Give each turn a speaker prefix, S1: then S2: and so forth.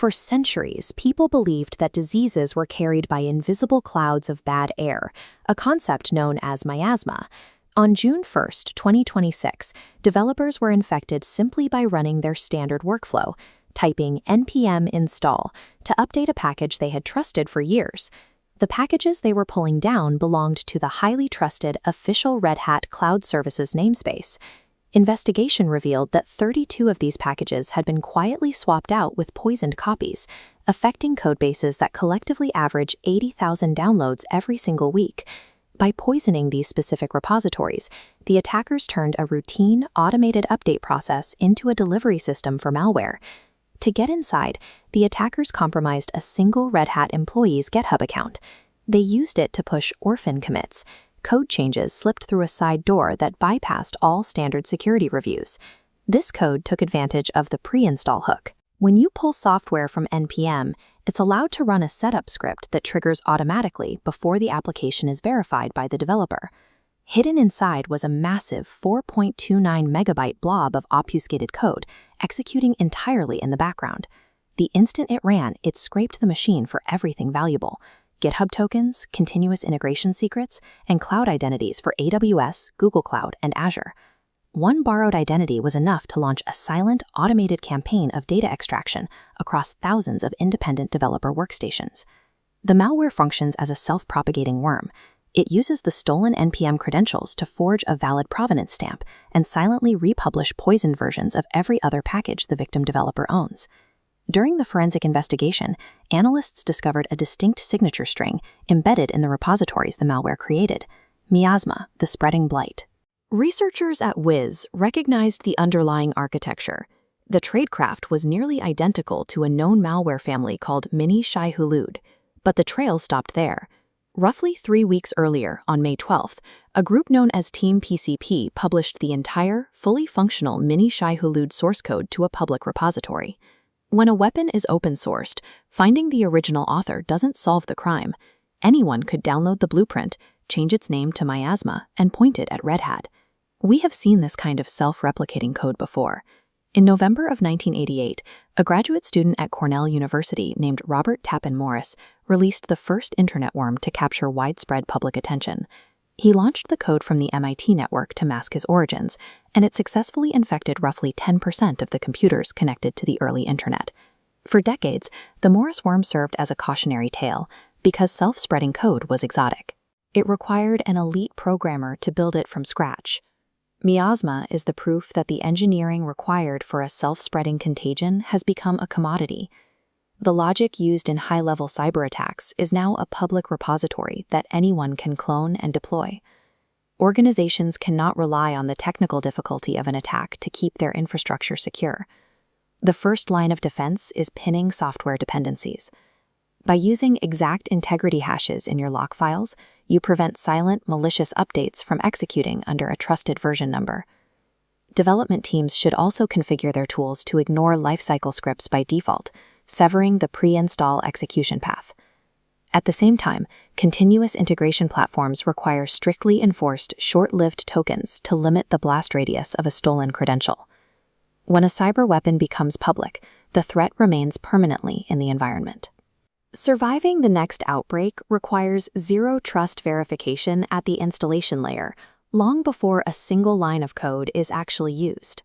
S1: For centuries, people believed that diseases were carried by invisible clouds of bad air, a concept known as miasma. On June 1, 2026, developers were infected simply by running their standard workflow, typing npm install to update a package they had trusted for years. The packages they were pulling down belonged to the highly trusted official Red Hat Cloud Services namespace. Investigation revealed that 32 of these packages had been quietly swapped out with poisoned copies, affecting codebases that collectively average 80,000 downloads every single week. By poisoning these specific repositories, the attackers turned a routine, automated update process into a delivery system for malware. To get inside, the attackers compromised a single Red Hat employee's GitHub account. They used it to push orphan commits, code changes slipped through a side door that bypassed all standard security reviews. This code took advantage of the pre-install hook. When you pull software from npm, it's allowed to run a setup script that triggers automatically before the application is verified by the developer. Hidden inside was a massive 4.29 megabyte blob of obfuscated code, executing entirely in the background. The instant it ran, it scraped the machine for everything valuable: GitHub tokens, continuous integration secrets, and cloud identities for AWS, Google Cloud, and Azure. One borrowed identity was enough to launch a silent, automated campaign of data extraction across thousands of independent developer workstations. The malware functions as a self-propagating worm. It uses the stolen npm credentials to forge a valid provenance stamp and silently republish poisoned versions of every other package the victim developer owns. During the forensic investigation, analysts discovered a distinct signature string embedded in the repositories the malware created: miasma, the spreading blight. Researchers at Wiz recognized the underlying architecture. The tradecraft was nearly identical to a known malware family called Mini Shai-Hulud, but the trail stopped there. Roughly 3 weeks earlier, on May 12th, a group known as TeamPCP published the entire, fully functional Mini Shai-Hulud source code to a public repository. When a weapon is open-sourced, finding the original author doesn't solve the crime. Anyone could download the blueprint, change its name to miasma, and point it at Red Hat. We have seen this kind of self-replicating code before. In November of 1988, a graduate student at Cornell University named Robert Tappan Morris released the first internet worm to capture widespread public attention. He launched the code from the MIT network to mask his origins, and it successfully infected roughly 10% of the computers connected to the early internet. For decades, the Morris worm served as a cautionary tale because self-spreading code was exotic. It required an elite programmer to build it from scratch. Miasma is the proof that the engineering required for a self-spreading contagion has become a commodity. The logic used in high-level cyber attacks is now a public repository that anyone can clone and deploy. Organizations cannot rely on the technical difficulty of an attack to keep their infrastructure secure. The first line of defense is pinning software dependencies. By using exact integrity hashes in your log files, you prevent silent, malicious updates from executing under a trusted version number. Development teams should also configure their tools to ignore lifecycle scripts by default, severing the pre-install execution path. At the same time, continuous integration platforms require strictly enforced, short-lived tokens to limit the blast radius of a stolen credential. When a cyber weapon becomes public, the threat remains permanently in the environment. Surviving the next outbreak requires zero-trust verification at the installation layer, long before a single line of code is actually used.